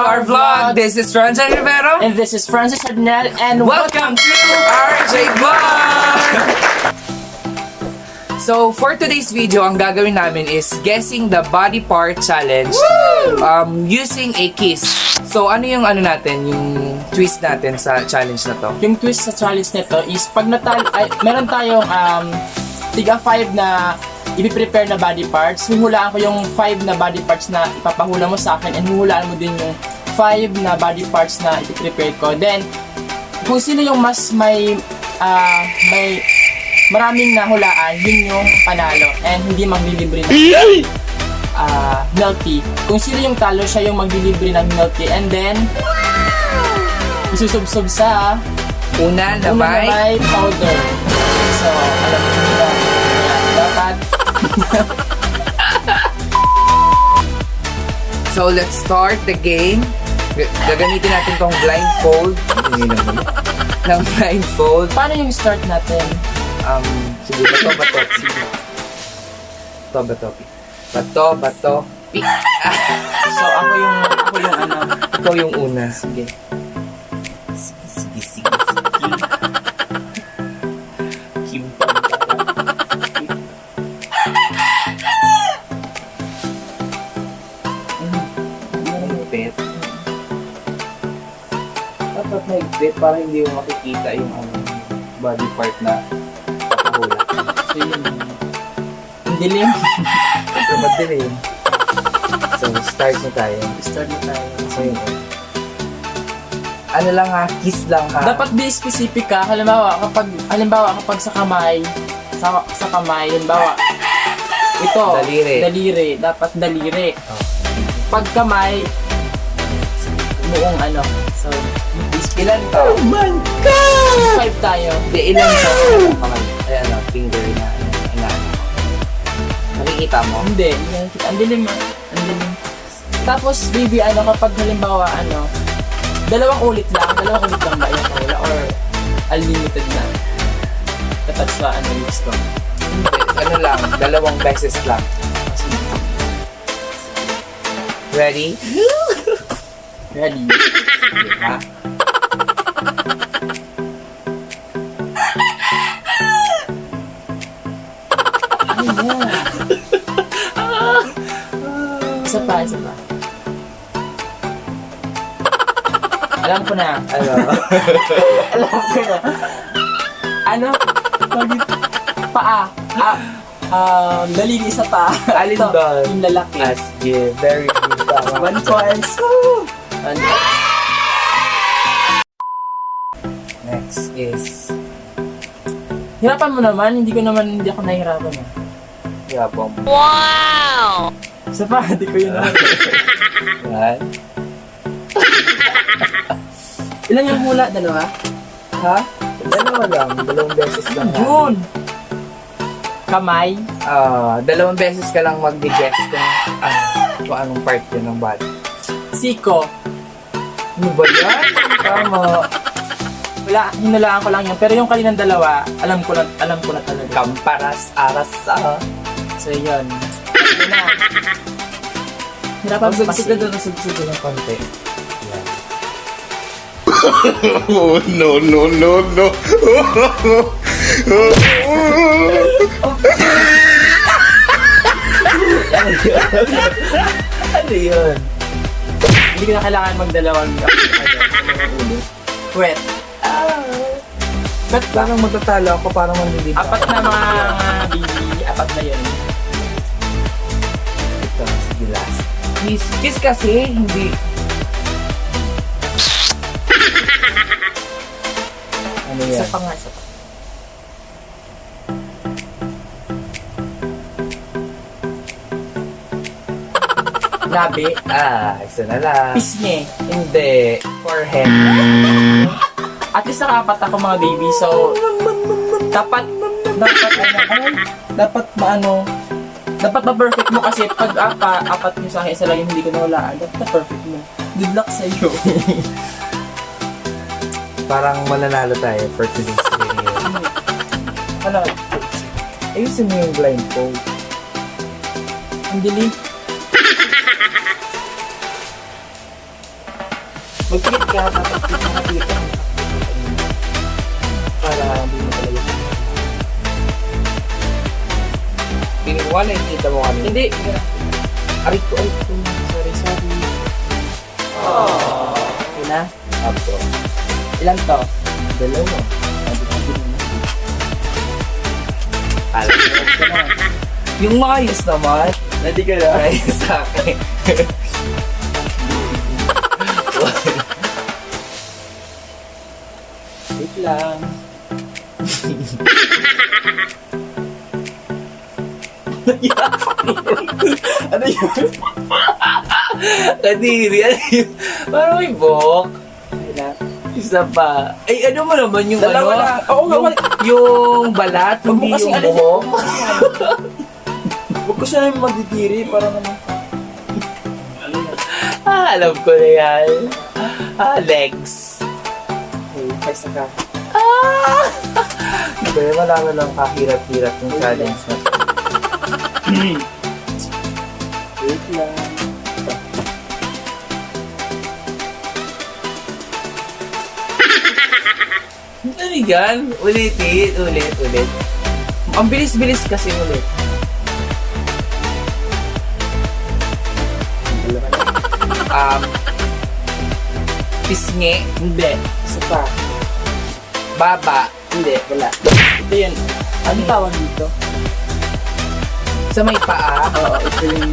our vlog. This is Ronjan Rivero. And this is Francis Adnel, and Welcome to RJ Vlog! So, for today's video, ang gagawin namin is guessing the body part challenge using a kiss. So, ano yung natin, yung twist natin sa challenge na to? Yung twist sa challenge nito is pag meron tayong tiga 5 na i-prepare na body parts. Huhulaan ko yung 5 na body parts na ipapahula mo sa akin, and huhulaan mo din yung 5 na body parts na i-prepare ko. Then, kung sino yung mas may maraming nahulaan, yun yung panalo and hindi maglilibre ng milk tea. Kung sino yung talo, siya yung maglilibre ng milk tea, and then isusubsob sa Una na may powder. So, alam mo nyo, dapat So, let's start the game. Gagamitin natin tong blindfold. Ng blindfold. paano yung start natin? Sige, bato. Sige. Bato. Pick. So, ako yung Ikaw yung una. sige. Sige. Higpit. Dapat na higpit para hindi mo makikita yung body part na papahula. So, yun. Ang dilim. So, madilim. So, start na tayo. Start na tayo. So, yun. Ano lang ha? Kiss lang ha? Dapat be specific ka. Halimbawa kapag sa kamay, halimbawa, ito, daliri. Dapat daliri. Pag kamay, buong So, Ilan to? oh my God! 5 tayo. Hindi, ilan to? Ayan o, finger na. Nakikita mo? Hindi. Ang dilim. Tapos, baby, kapag halimbawa, dalawang ulit lang ba yung pahula, or unlimited na? Katouch sa lips ko. Hindi, dalawang beses lang. Ready? Ready? Ha? Isa pa. Alam ko na. Paa. Daliri sa paa. Alin Ito, doon? yung lalaki. Yeah, very good. Tama. 1 point. Next is... Hirapan mo naman, hindi ako nahihirapan. Yabang. Isa pa, hindi ko yun naman. Yan. Ilan yung hula? Dalawa? Ha? Dalawang beses lang. June! Kamay? Dalawang beses ka lang mag-guess kung anong part yun ng body. Siko? Ano ba yan? Tama. Wala, hinulaan ko lang yun. Pero yung kaninang dalawa, alam ko na talaga. Kamparas, aras, So yun. Ito na. Hirapan mo kasi. Sugsug ng konti. Yan. Oh, no. Ano yun? Hindi ko na kailangan magdalawang ulo. Wet. Ba't parang magtatalo ako? Parang manlilid ako. 4 na mga baby. 4 na yun. Ito, sige last. Kiss kasi, hindi... Ano yan? Isa pa. Labi. Isa na lang. Pisngi. Hindi. Forehead. At least naka-4 ako mga baby. So, dapat ma-perfect mo kasi pag 4 yung sa akin, isa lang yung hindi ko nawalaan. Dapat perfect mo. Good luck sa'yo. Parang mananalo tayo for today's video. Ano? Ayusin mo yung blindfold. Ang dilim. kaya dapat nakapilip ka. Para hindi mo talaga. Pinuha na yung kita mo kami. Hindi. Aray ko. Sorry. Okay na? Apo. Ilan to? Dalawa. Alam mo. Yung maayos naman. Ready ka na? Ayos sa akin. Wait lang. Ano yun? Kadiri, ano yun? Parang may buhok. Okay na. Isa pa. Ay, ano mo naman yung Dalawa ano? lang. Oo nga, yung balat, Huwag mo hindi kasing yung alisin. buhok. Huwag ko siya namin magdidiri para naman. Alam ko na yan. Legs. Okay, kaysa ka. Hindi, wala na lang kahirap-hirap yung challenge na. Wait lang. Ano yan? Ulit. Ang bilis-bilis kasi ulit. Pisngi, Hindi. Isa pa. baba, Hindi. Wala. Ito yun. Ano tawag dito? sa may paa, Oo, ito yung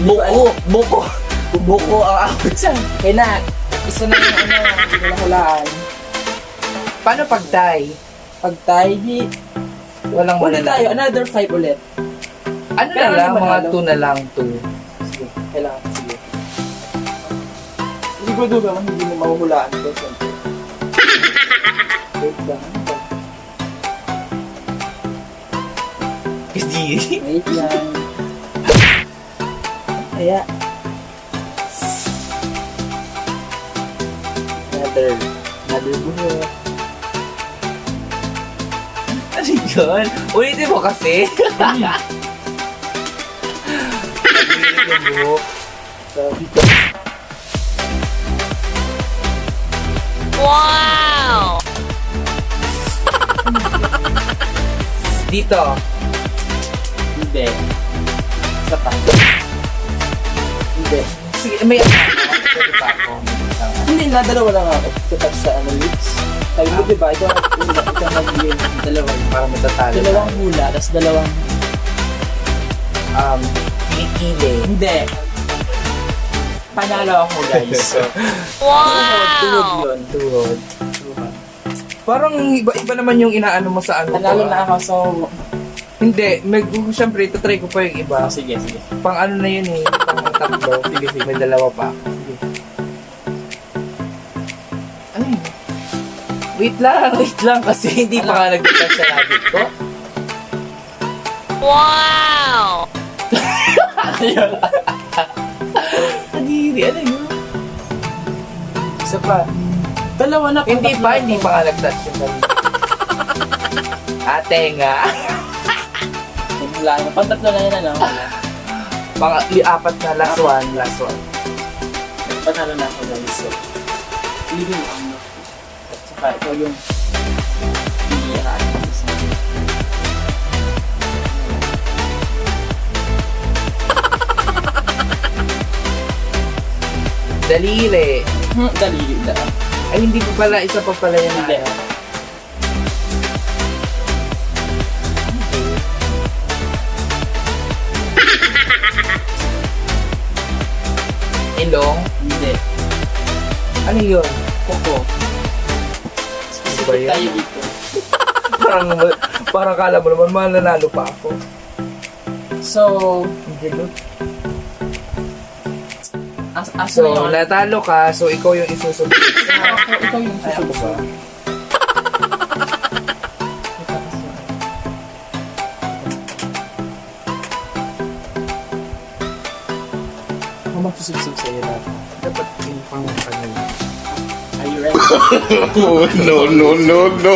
bukol-bukol. buko ang awit siya. Okay na. Isa na yung ano, hindi ko nahulaan. Paano pagtay? Pag tayo, di... Walang Ulit wala tayo. Another 5 ulit. Ano na Pero lang, ano mga manalo? 2 na lang, 2. Sige. Kailangan. Sige. Siguro ba hindi mo mahuhulaan ito? Siyempre. Wait lang. Hindi. Wait lang. Kaya. Another buhok. Ano yun? Ulitin mo kasi. Ulitin yung buhok. Sabi ko. Dito. Hindi. Isa pa. Hindi. Sige, may ano. Pwede pa ako. Hindi na, dalawa lang ako. Touch sa ano, lips. Sabi mo, diba? Ikaw nag-game. Dalawa yung parang matatalo. Dalawang hula, tapos dalawang... Kilikili. Hindi. Panalo ako, guys. Tuhod yun. Tuhod. Parang iba naman yung inaano mo sa ano. Panalo ko, na ako, so... Hindi, siyempre, tatry ko pa yung iba. Sige. Pang ano na yun eh, pang tatlo. Sige, may dalawa pa. Sige. Ano yun? Wait lang kasi hindi pa nga nag-touch sa rabbit ko. Ayun. Kadiri, ano yun? Isa pa. Dalawa na. Hindi pa nga nag-touch yung rabbit. Ate nga. Wala na. Pantatlo na yun, ano? Apat na, last one. Panalo na ako, guys. So, living mo ang at saka ito yung iihaan. Daliri. Dalili na. Ay, hindi pa pala. Isa pa pala yan. Hindi. Ilong. Hindi. Ano yun? Koko. Ano ba yun? Tayo dito. parang kala mo naman, mananalo pa ako. So, Hindi, Lord. asa So, na yun? natalo ka, so ikaw yung isusunod. Ikaw yung Ay, ako ba? susunod. Ako magsusubsub sa'yo na. Dapat yung pang kanil. Are you ready? Oh, no.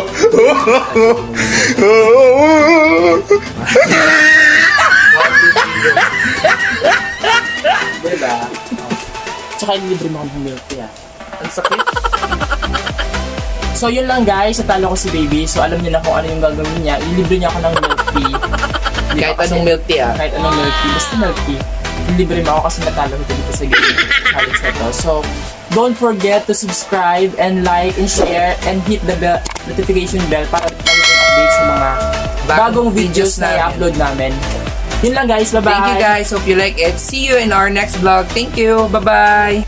Diba? Tsaka ililibre mo ako ng milk tea. Ang sakit. So yun lang guys, natalo ko si baby. So alam niyo na kung ano yung gagawin niya. Ililibre niya ako ng milk tea. Di ba? Kahit Kasi- anong milk tea Kahit anong milk tea. Basta milk tea. Ililibre mo ako kasi natalo ko dito sa game challenge na to. So don't forget to subscribe and like and share and hit the notification bell para lagi kang update sa mga bagong videos na i-upload namin. Yun lang guys, bye-bye! Thank you guys. Hope you like it. See you in our next vlog. Thank you. Bye-bye.